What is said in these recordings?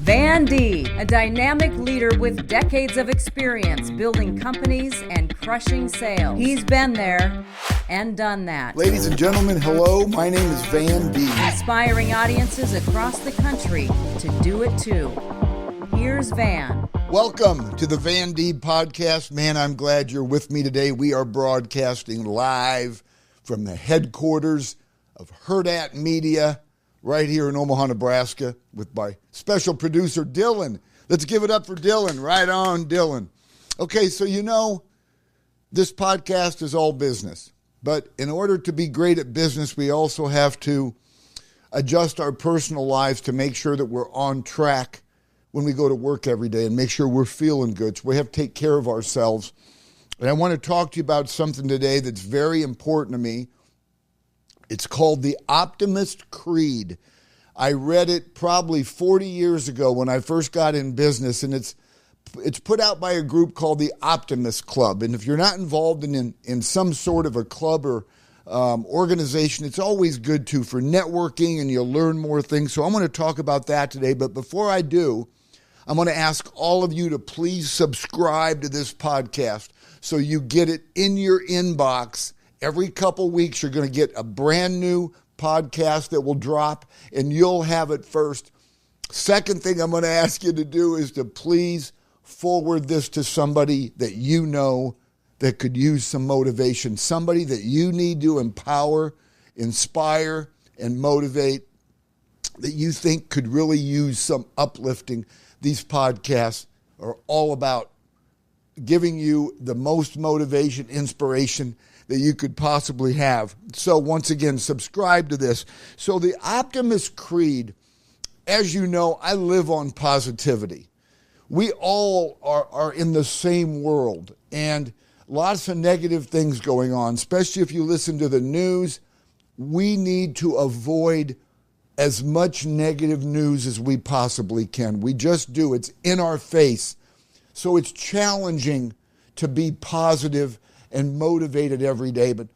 Van Deeb, a dynamic leader with decades of experience building companies and crushing sales. He's been there and done that. Ladies and gentlemen, hello. My name is Van Deeb. Inspiring audiences across the country to do it too. Here's Van. Welcome to the Van Deeb Podcast. Man, I'm glad you're with me today. We are broadcasting live from the headquarters of Hurrdat Media right here in Omaha, Nebraska with my special producer, Dylan. Let's give it up for Dylan. Right on, Dylan. Okay, so you know, this podcast is all business. But in order to be great at business, we also have to adjust our personal lives to make sure that we're on track when we go to work every day and make sure we're feeling good. So we have to take care of ourselves. And I want to talk to you about something today that's very important to me. It's called the Optimist Creed. I read it probably 40 years ago when I first got in business, and it's put out by a group called the Optimist Club. And if you're not involved in some sort of a club or organization, it's always good for networking, and you'll learn more things. So I'm going to talk about that today. But before I do, I'm going to ask all of you to please subscribe to this podcast so you get it in your inbox. Every couple weeks, you're going to get a brand new podcast that will drop, and you'll have it first. Second thing I'm going to ask you to do is to please forward this to somebody that you know that could use some motivation, somebody that you need to empower, inspire, and motivate, that you think could really use some uplifting. These podcasts are all about giving you the most motivation, inspiration that you could possibly have. So once again, subscribe to this. So the Optimist Creed, as you know, I live on positivity. We all are in the same world, and lots of negative things going on, especially if you listen to the news. We need to avoid as much negative news as we possibly can. We just do. It's in our face. So it's challenging to be positive and motivated every day. But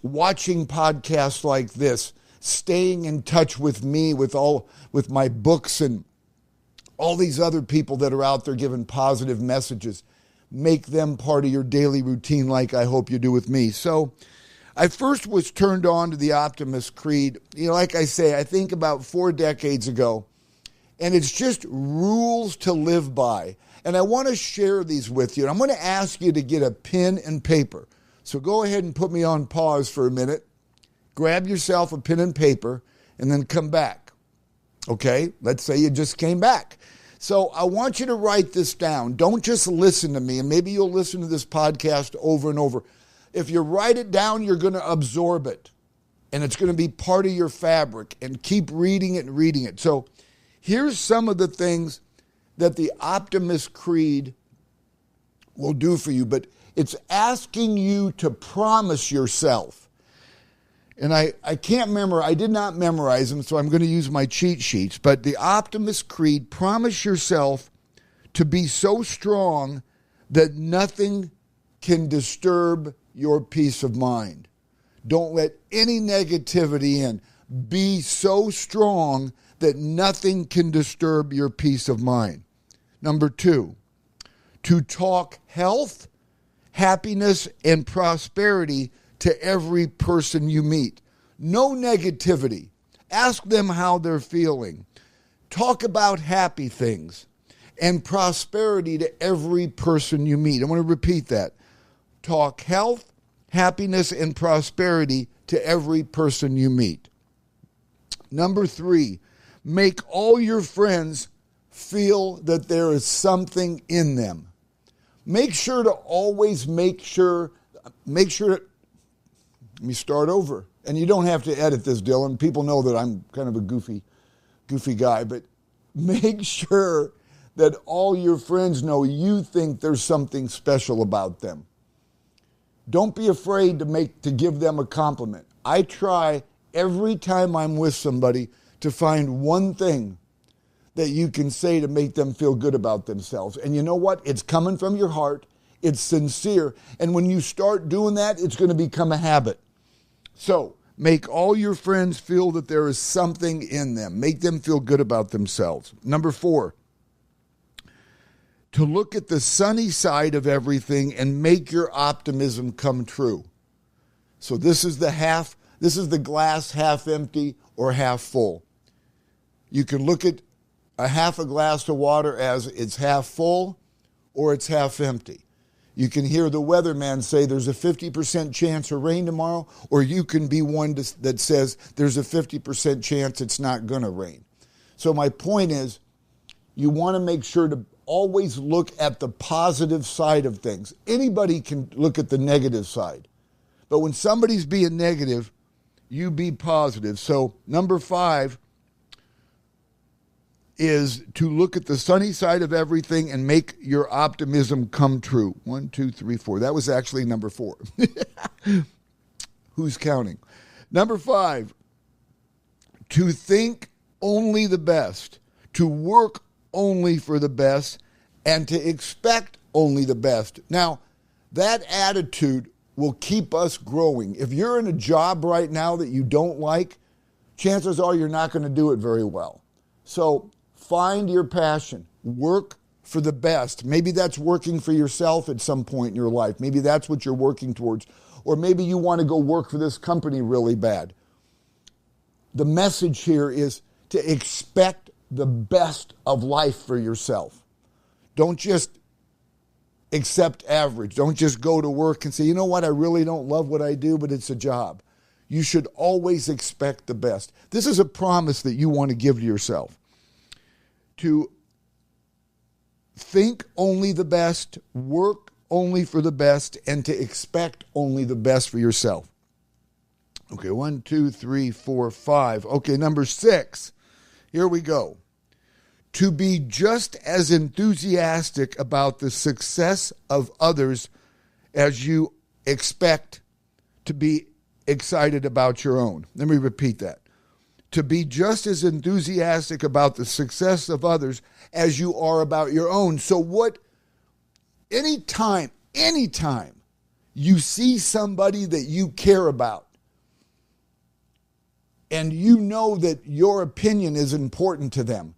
watching podcasts like this, staying in touch with me, with my books and all these other people that are out there giving positive messages, make them part of your daily routine like I hope you do with me. So I first was turned on to the Optimist Creed, like I say, I think about 4 decades ago. And it's just rules to live by. And I want to share these with you. And I'm going to ask you to get a pen and paper. So go ahead and put me on pause for a minute. Grab yourself a pen and paper and then come back. Okay? Let's say you just came back. So I want you to write this down. Don't just listen to me. And maybe you'll listen to this podcast over and over. If you write it down, you're going to absorb it. And it's going to be part of your fabric. And keep reading it and reading it. So here's some of the things that the Optimist Creed will do for you, but it's asking you to promise yourself. And I did not memorize them, so I'm going to use my cheat sheets, but the Optimist Creed, promise yourself to be so strong that nothing can disturb your peace of mind. Don't let any negativity in. Be so strong that nothing can disturb your peace of mind. Number 2, to talk health, happiness, and prosperity to every person you meet. No negativity. Ask them how they're feeling. Talk about happy things and prosperity to every person you meet. I want to repeat that. Talk health, happiness, and prosperity to every person you meet. Number 3, make all your friends feel that there is something in them. Make sure to always let me start over. And you don't have to edit this, Dylan. People know that I'm kind of a goofy guy, but make sure that all your friends know you think there's something special about them. Don't be afraid to give them a compliment. I try every time I'm with somebody to find one thing that you can say to make them feel good about themselves. And you know what? It's coming from your heart. It's sincere. And when you start doing that, it's going to become a habit. So make all your friends feel that there is something in them. Make them feel good about themselves. Number 4, to look at the sunny side of everything and make your optimism come true. So this is the glass half empty or half full. You can look at a half a glass of water as it's half full or it's half empty. You can hear the weatherman say there's a 50% chance of rain tomorrow, or you can be one that says there's a 50% chance it's not going to rain. So my point is, you want to make sure to always look at the positive side of things. Anybody can look at the negative side. But when somebody's being negative, you be positive. So number 5 is to look at the sunny side of everything and make your optimism come true. 1, 2, 3, 4. That was actually number 4. Who's counting? Number 5, to think only the best, to work only for the best, and to expect only the best. Now, that attitude will keep us growing. If you're in a job right now that you don't like, chances are you're not going to do it very well. So find your passion. Work for the best. Maybe that's working for yourself at some point in your life. Maybe that's what you're working towards. Or maybe you want to go work for this company really bad. The message here is to expect the best of life for yourself. Don't just accept average. Don't just go to work and say, you know what, I really don't love what I do, but it's a job. You should always expect the best. This is a promise that you want to give to yourself. To think only the best, work only for the best, and to expect only the best for yourself. Okay, 1, 2, 3, 4, 5. Okay, number 6. Here we go. To be just as enthusiastic about the success of others as you expect to be excited about your own. Let me repeat that. To be just as enthusiastic about the success of others as you are about your own. So anytime you see somebody that you care about, and you know that your opinion is important to them,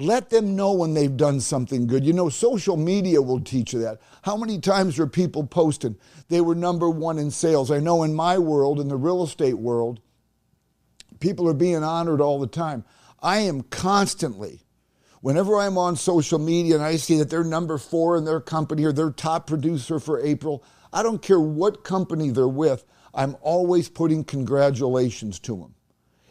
let them know when they've done something good. You know, social media will teach you that. How many times are people posting they were number 1 in sales? I know in my world, in the real estate world, people are being honored all the time. I am constantly, whenever I'm on social media and I see that they're number 4 in their company or their top producer for April, I don't care what company they're with, I'm always putting congratulations to them.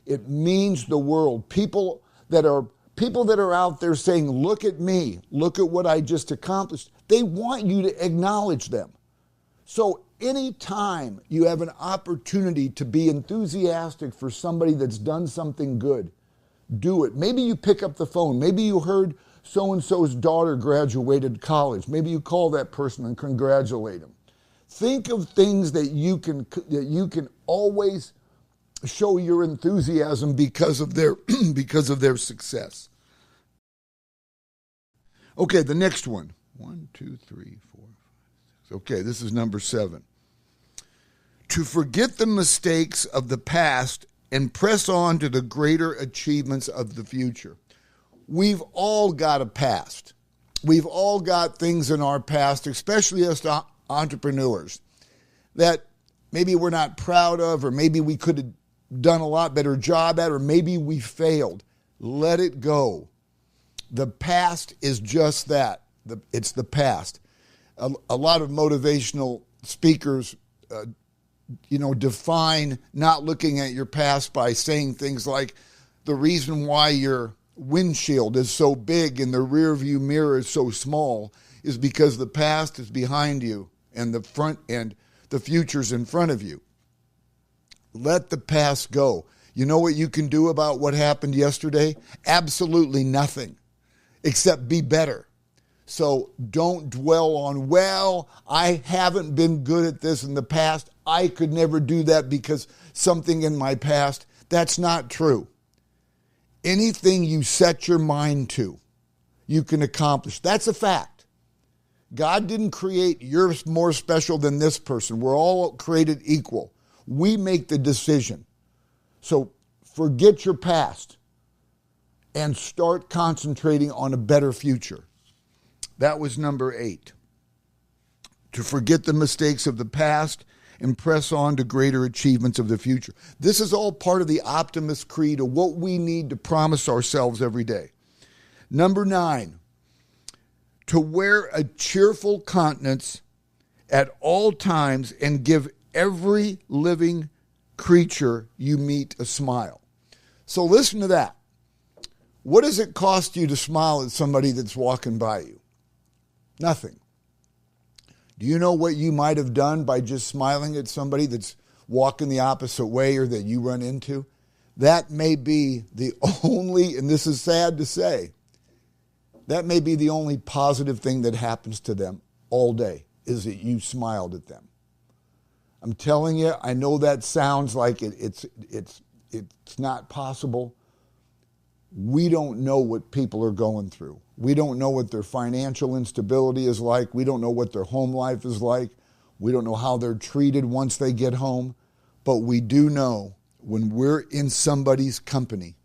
It means the world. People that are out there saying, look at me, look at what I just accomplished, they want you to acknowledge them. So anytime you have an opportunity to be enthusiastic for somebody that's done something good, do it. Maybe you pick up the phone. Maybe you heard so-and-so's daughter graduated college. Maybe you call that person and congratulate them. Think of things that you can always show your enthusiasm because of their success. Okay, the next one. 1, 2, 3, 4, 5, 6. Okay, this is number 7. To forget the mistakes of the past and press on to the greater achievements of the future. We've all got a past. We've all got things in our past, especially as entrepreneurs, that maybe we're not proud of, or maybe we could have done a lot better job at, or maybe we failed. Let it go. The past is just that. It's the past. A lot of motivational speakers define not looking at your past by saying things like, the reason why your windshield is so big and the rear view mirror is so small is because the past is behind you and the front and the future's in front of you. Let the past go. You know what you can do about what happened yesterday? Absolutely nothing, except be better. So don't dwell on, well, I haven't been good at this in the past. I could never do that because something in my past. That's not true. Anything you set your mind to, you can accomplish. That's a fact. God didn't create you're more special than this person. We're all created equal. We make the decision. So forget your past and start concentrating on a better future. That was number 8. To forget the mistakes of the past and press on to greater achievements of the future. This is all part of the Optimist Creed of what we need to promise ourselves every day. Number 9, to wear a cheerful countenance at all times and give every living creature you meet a smile. So listen to that. What does it cost you to smile at somebody that's walking by you? Nothing. Do you know what you might have done by just smiling at somebody that's walking the opposite way or that you run into? That may be the only, and this is sad to say, that may be the only positive thing that happens to them all day, is that you smiled at them. I'm telling you, I know that sounds like it's not possible. We don't know what people are going through. We don't know what their financial instability is like. We don't know what their home life is like. We don't know how they're treated once they get home. But we do know when we're in somebody's company,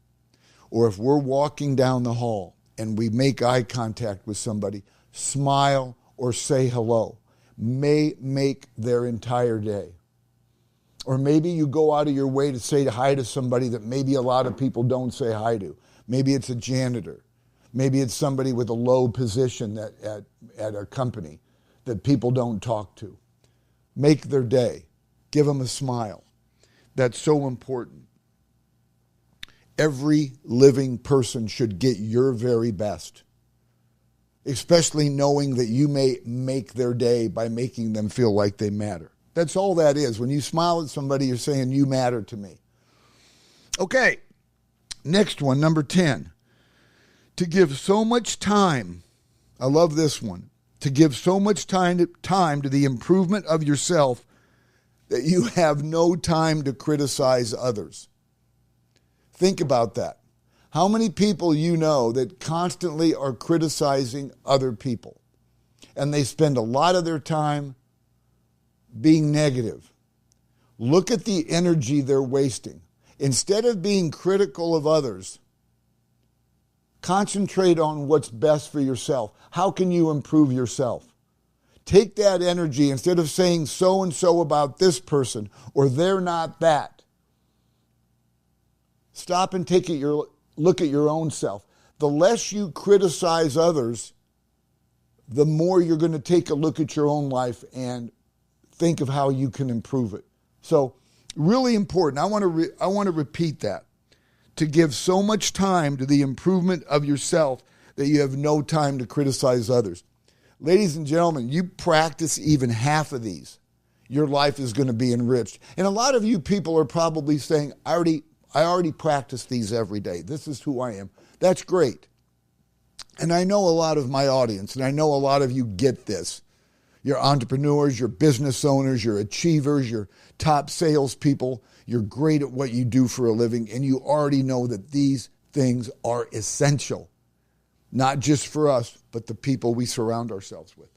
or if we're walking down the hall and we make eye contact with somebody, smile or say hello may make their entire day. Or maybe you go out of your way to say hi to somebody that maybe a lot of people don't say hi to. Maybe it's a janitor. Maybe it's somebody with a low position at a company that people don't talk to. Make their day. Give them a smile. That's so important. Every living person should get your very best, especially knowing that you may make their day by making them feel like they matter. That's all that is. When you smile at somebody, you're saying, you matter to me. Okay, next one, number 10. To give so much time, I love this one, to give so much time to the improvement of yourself that you have no time to criticize others. Think about that. How many people you know that constantly are criticizing other people? And they spend a lot of their time being negative. Look at the energy they're wasting. Instead of being critical of others, concentrate on what's best for yourself. How can you improve yourself? Take that energy, instead of saying so-and-so about this person or they're not that. Stop and look at your own self. The less you criticize others, the more you're going to take a look at your own life and think of how you can improve it. So, really important. I want to repeat that. To give so much time to the improvement of yourself that you have no time to criticize others. Ladies and gentlemen, you practice even half of these, your life is going to be enriched. And a lot of you people are probably saying, I already practice these every day. This is who I am. That's great. And I know a lot of my audience, and I know a lot of you get this. You're entrepreneurs, you're business owners, you're achievers, you're top salespeople. You're great at what you do for a living, and you already know that these things are essential, not just for us, but the people we surround ourselves with.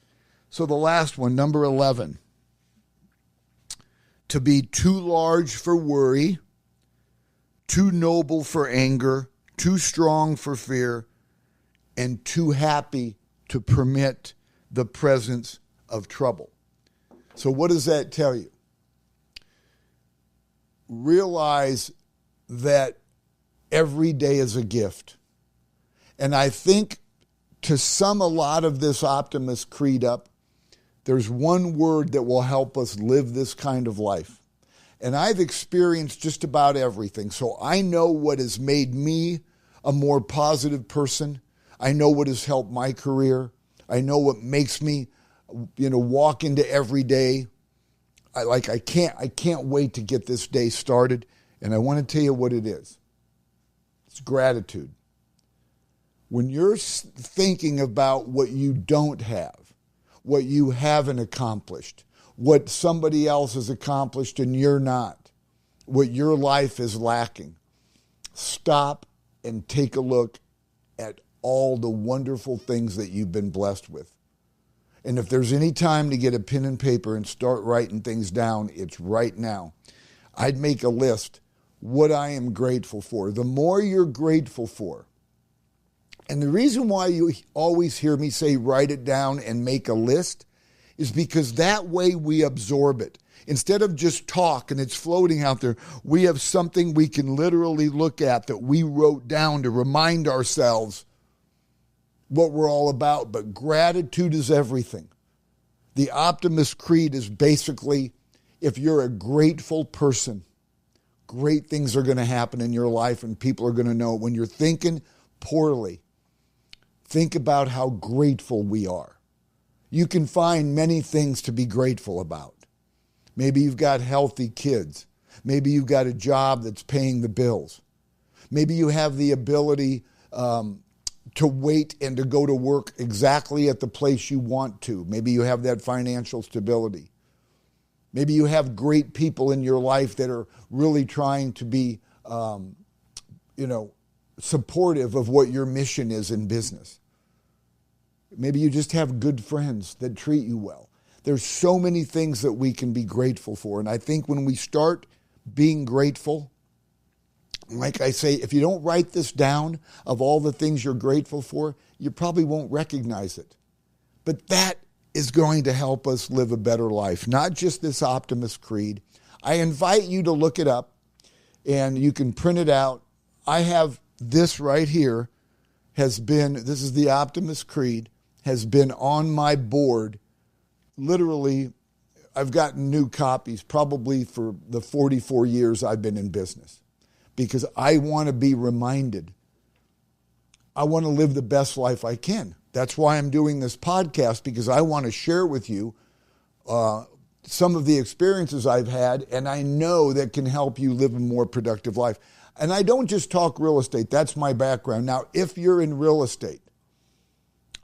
So the last one, number 11, to be too large for worry, too noble for anger, too strong for fear, and too happy to permit the presence of trouble. So what does that tell you? Realize that every day is a gift. And I think to sum a lot of this Optimist Creed up, there's one word that will help us live this kind of life. And I've experienced just about everything. So I know what has made me a more positive person. I know what has helped my career. I know what makes me, walk into every day. I can't wait to get this day started. And I want to tell you what it is. It's gratitude. When you're thinking about what you don't have, what you haven't accomplished, what somebody else has accomplished and you're not, what your life is lacking, stop and take a look at all the wonderful things that you've been blessed with. And if there's any time to get a pen and paper and start writing things down, it's right now. I'd make a list, what I am grateful for. The more you're grateful for And the reason why you always hear me say write it down and make a list is because that way we absorb it. Instead of just talk and it's floating out there, we have something we can literally look at that we wrote down to remind ourselves what we're all about. But gratitude is everything. The Optimist Creed is basically, if you're a grateful person, great things are going to happen in your life and people are going to know. When you're thinking poorly, think about how grateful we are. You can find many things to be grateful about. Maybe you've got healthy kids. Maybe you've got a job that's paying the bills. Maybe you have the ability to wait and to go to work exactly at the place you want to. Maybe you have that financial stability. Maybe you have great people in your life that are really trying to be, supportive of what your mission is in business. Maybe you just have good friends that treat you well. There's so many things that we can be grateful for. And I think when we start being grateful, like I say, if you don't write this down of all the things you're grateful for, you probably won't recognize it. But that is going to help us live a better life, not just this Optimist Creed. I invite you to look it up, and you can print it out. I have this right here, this is the Optimist Creed, has been on my board. Literally, I've gotten new copies probably for the 44 years I've been in business, because I want to be reminded. I want to live the best life I can. That's why I'm doing this podcast, because I want to share with you some of the experiences I've had, and I know that can help you live a more productive life. And I don't just talk real estate. That's my background. Now, if you're in real estate,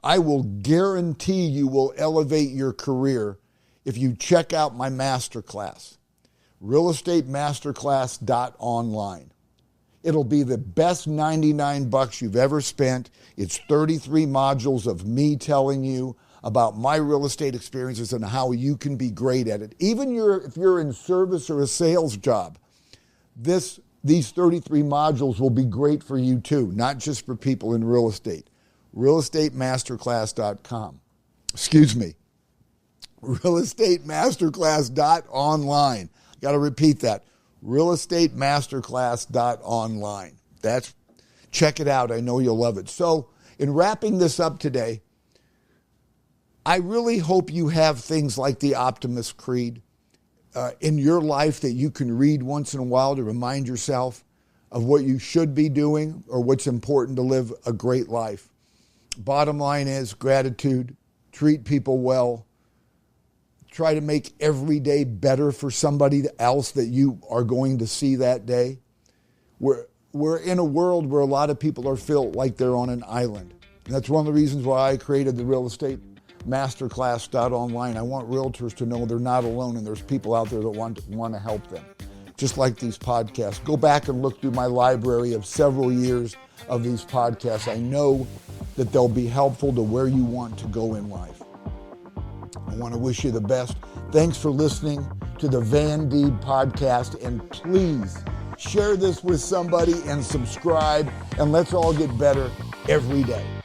I will guarantee you will elevate your career if you check out my masterclass, realestatemasters.online. It'll be the best $99 you've ever spent. It's 33 modules of me telling you about my real estate experiences and how you can be great at it. Even if you're in service or a sales job, these 33 modules will be great for you too, not just for people in real estate. realestatemasters.com. realestatemasters.online. Got to repeat that. realestatemasters.online. Check it out. I know you'll love it. So, in wrapping this up today, I really hope you have things like the Optimist Creed in your life that you can read once in a while to remind yourself of what you should be doing or what's important to live a great life. Bottom line is gratitude, treat people well, try to make every day better for somebody else that you are going to see that day. We're in a world where a lot of people are feel like they're on an island. And that's one of the reasons why I created the Real Estate Masterclass.online. I want realtors to know they're not alone and there's people out there that want to help them. Just like these podcasts. Go back and look through my library of several years of these podcasts. I know that they'll be helpful to where you want to go in life. I want to wish you the best. Thanks for listening to the Deeb Podcast, and please share this with somebody and subscribe, and let's all get better every day.